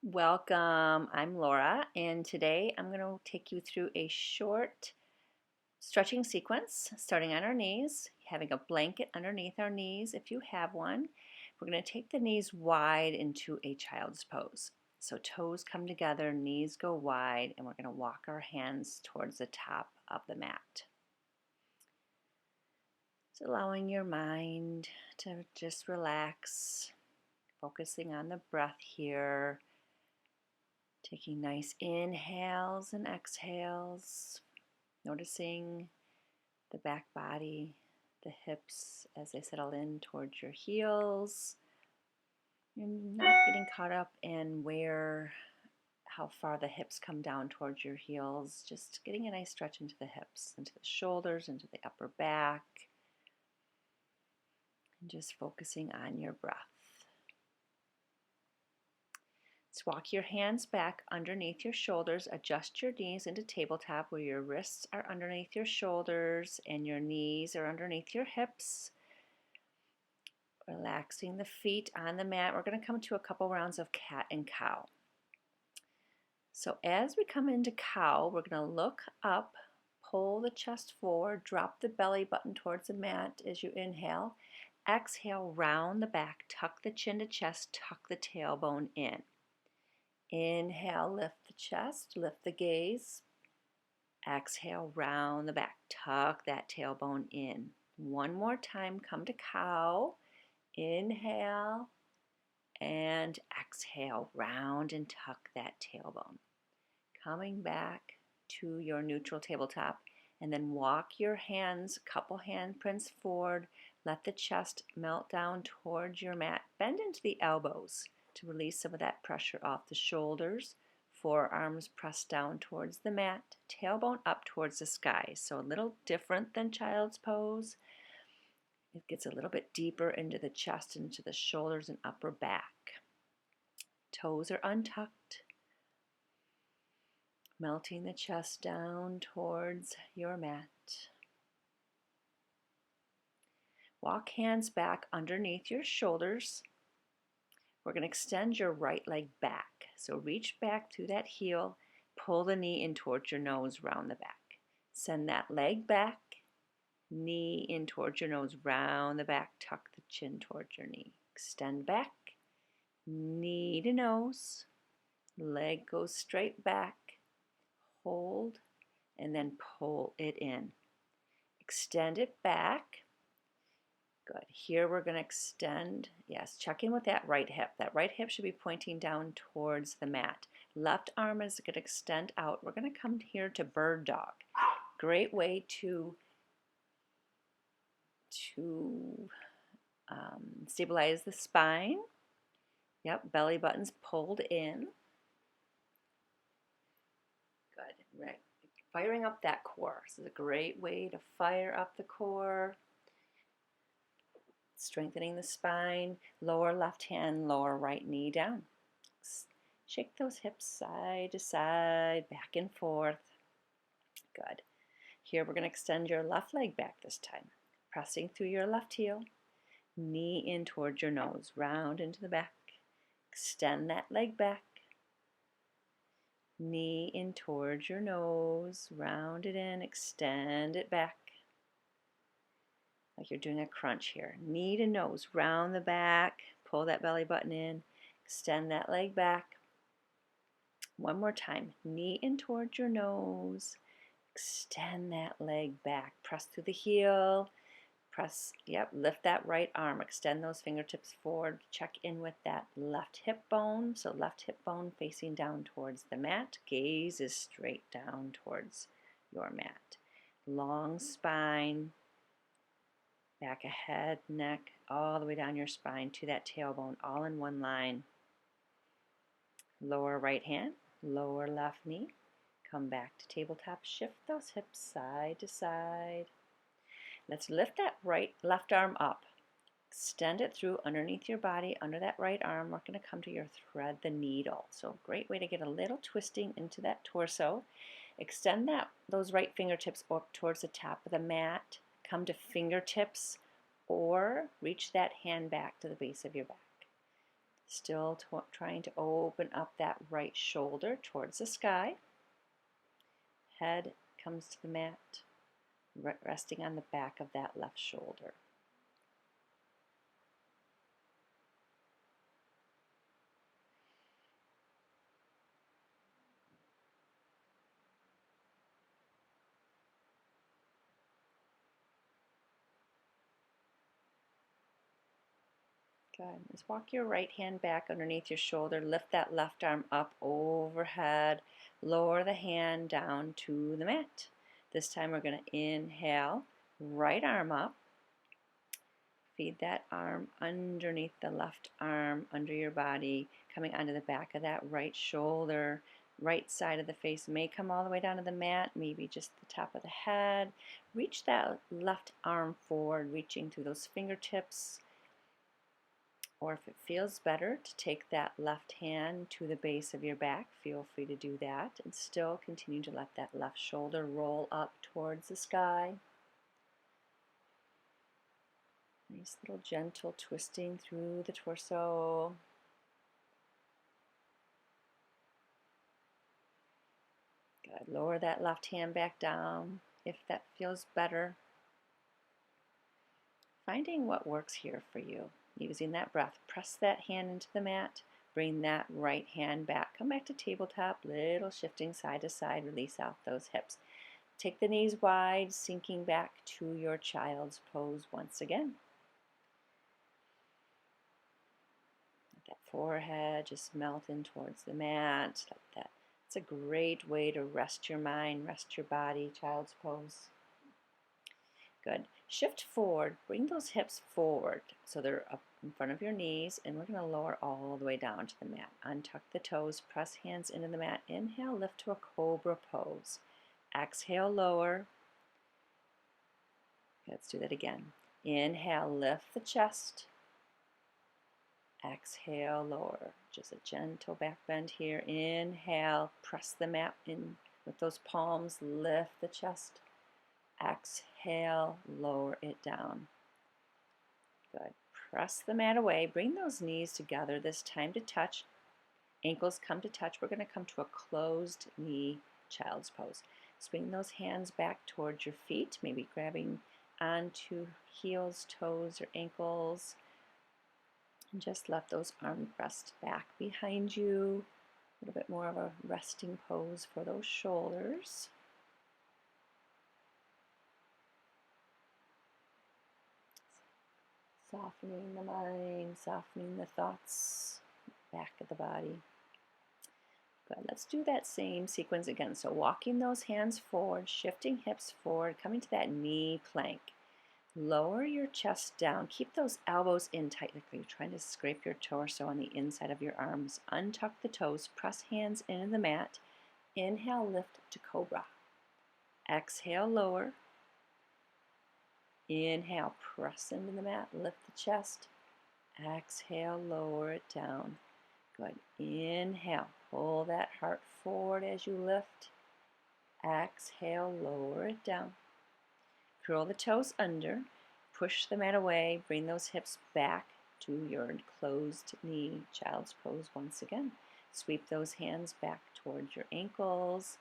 Welcome, I'm Laura, and today I'm going to take you through a short stretching sequence starting on our knees, having a blanket underneath our knees if you have one. We're going to take the knees wide into a child's pose. So toes come together, knees go wide, and we're going to walk our hands towards the top of the mat. So allowing your mind to just relax, focusing on the breath here. Taking nice inhales and exhales, noticing the back body, the hips as they settle in towards your heels, and not getting caught up in how far the hips come down towards your heels, just getting a nice stretch into the hips, into the shoulders, into the upper back, and just focusing on your breath. So walk your hands back underneath your shoulders, adjust your knees into tabletop where your wrists are underneath your shoulders and your knees are underneath your hips. Relaxing the feet on the mat. We're going to come to a couple rounds of cat and cow. So as we come into cow, we're going to look up, pull the chest forward, drop the belly button towards the mat as you inhale. Exhale, round the back, tuck the chin to chest, tuck the tailbone in. Inhale, lift the chest, lift the gaze. Exhale, round the back, tuck that tailbone in. One more time, come to cow. Inhale and exhale, round and tuck that tailbone. Coming back to your neutral tabletop, and then walk your hands, couple handprints forward. Let the chest melt down towards your mat. Bend into the elbows to release some of that pressure off the shoulders. Forearms pressed down towards the mat, tailbone up towards the sky. So a little different than child's pose. It gets a little bit deeper into the chest, into the shoulders and upper back. Toes are untucked. Melting the chest down towards your mat. Walk hands back underneath your shoulders. We're going to extend your right leg back. So reach back through that heel, pull the knee in towards your nose, round the back. Send that leg back, knee in towards your nose, round the back, tuck the chin towards your knee. Extend back, knee to nose, leg goes straight back, hold, and then pull it in. Extend it back. Good. Here we're going to extend, yes, check in with that right hip. That right hip should be pointing down towards the mat. Left arm is going to extend out. We're going to come here to bird dog. Great way to stabilize the spine. Yep, belly button's pulled in. Good. Right. Firing up that core. This is a great way to fire up the core. Strengthening the spine, lower left hand, lower right knee down. Shake those hips side to side, back and forth. Good. Here we're going to extend your left leg back this time. Pressing through your left heel, knee in towards your nose, round into the back. Extend that leg back. Knee in towards your nose, round it in, extend it back. Like you're doing a crunch here. Knee to nose, round the back, pull that belly button in, extend that leg back. One more time, knee in towards your nose, extend that leg back, press through the heel, press, lift that right arm, extend those fingertips forward, check in with that left hip bone, so left hip bone facing down towards the mat, gaze is straight down towards your mat. Long spine, back of head, neck, all the way down your spine to that tailbone, all in one line. Lower right hand, lower left knee. Come back to tabletop, shift those hips side to side. Let's lift that left arm up. Extend it through underneath your body, under that right arm. We're going to come to your thread the needle. So great way to get a little twisting into that torso. Extend those right fingertips up towards the top of the mat. Come to fingertips or reach that hand back to the base of your back. Still trying to open up that right shoulder towards the sky. Head comes to the mat, resting on the back of that left shoulder. Good. Just walk your right hand back underneath your shoulder. Lift that left arm up overhead. Lower the hand down to the mat. This time we're going to inhale, right arm up. Feed that arm underneath the left arm, under your body, coming onto the back of that right shoulder. Right side of the face may come all the way down to the mat, maybe just the top of the head. Reach that left arm forward, reaching through those fingertips. Or if it feels better to take that left hand to the base of your back, feel free to do that. And still continue to let that left shoulder roll up towards the sky. Nice little gentle twisting through the torso. Good. Lower that left hand back down if that feels better. Finding what works here for you. Using that breath, press that hand into the mat, bring that right hand back. Come back to tabletop, little shifting side to side, release out those hips. Take the knees wide, sinking back to your child's pose once again. Let that forehead just melt in towards the mat. Let that. It's a great way to rest your mind, rest your body, child's pose. Good. Shift forward, bring those hips forward so they're up in front of your knees, and we're going to lower all the way down to the mat. Untuck the toes, press hands into the mat. Inhale, lift to a cobra pose. Exhale, lower. Let's do that again. Inhale, lift the chest. Exhale, lower. Just a gentle back bend here. Inhale, press the mat in with those palms, lift the chest. Exhale, lower it down. Good. Press the mat away. Bring those knees together, this time to touch. Ankles come to touch. We're going to come to a closed knee child's pose. Swing those hands back towards your feet, maybe grabbing onto heels, toes, or ankles. And just let those arms rest back behind you. A little bit more of a resting pose for those shoulders. Softening the mind, softening the thoughts, back of the body. Good. Let's do that same sequence again. So walking those hands forward, shifting hips forward, coming to that knee plank. Lower your chest down. Keep those elbows in tight, like you're trying to scrape your torso on the inside of your arms. Untuck the toes, press hands into the mat. Inhale, lift to cobra. Exhale, lower. Inhale, press into the mat, lift the chest. Exhale, lower it down. Good. Inhale, pull that heart forward as you lift. Exhale, lower it down. Curl the toes under, push the mat away, bring those hips back to your closed knee child's pose once again. Sweep those hands back towards your ankles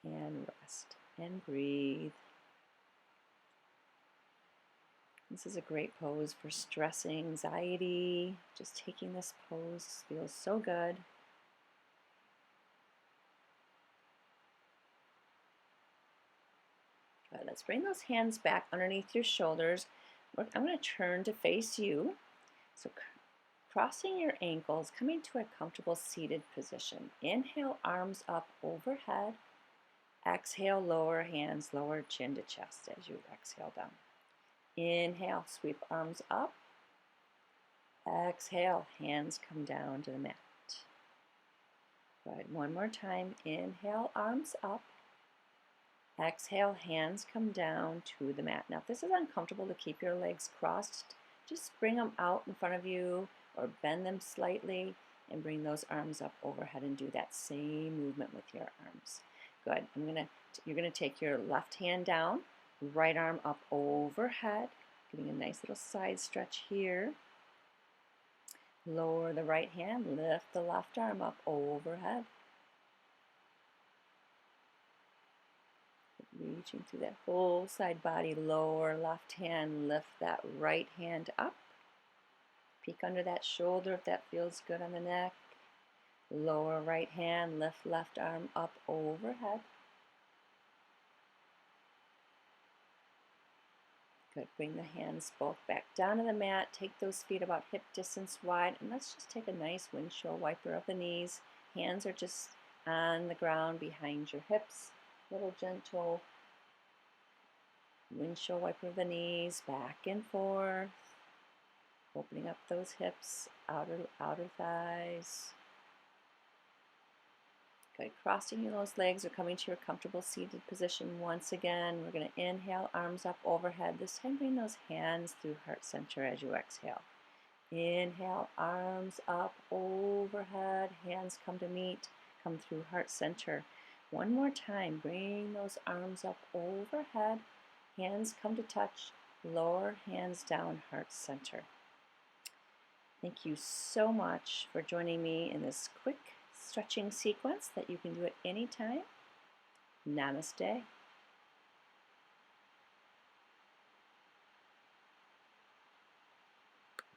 and rest and breathe. This is a great pose for stress and anxiety. Just taking this pose feels so good. Good. Let's bring those hands back underneath your shoulders. I'm going to turn to face you. So crossing your ankles, coming to a comfortable seated position. Inhale, arms up overhead. Exhale, lower hands, lower chin to chest as you exhale down. Inhale, sweep arms up. Exhale, hands come down to the mat. Good. One more time. Inhale, arms up. Exhale, hands come down to the mat. Now, if this is uncomfortable to keep your legs crossed, just bring them out in front of you or bend them slightly and bring those arms up overhead and do that same movement with your arms. Good. You're going to take your left hand down, right arm up overhead, getting a nice little side stretch here. Lower the right hand, lift the left arm up overhead. Reaching through that whole side body, lower left hand, lift that right hand up. Peek under that shoulder if that feels good on the neck. Lower right hand, lift left arm up overhead. Good. Bring the hands both back down to the mat. Take those feet about hip distance wide, and let's just take a nice windshield wiper of the knees. Hands are just on the ground behind your hips. Little gentle windshield wiper of the knees, back and forth. Opening up those hips, outer thighs. Good. Crossing those legs or coming to your comfortable seated position once again. We're going to inhale, arms up overhead. This time bring those hands through heart center as you exhale. Inhale, arms up overhead. Hands come to meet, come through heart center. One more time. Bring those arms up overhead. Hands come to touch. Lower hands down, heart center. Thank you so much for joining me in this quick stretching sequence that you can do at any time. Namaste.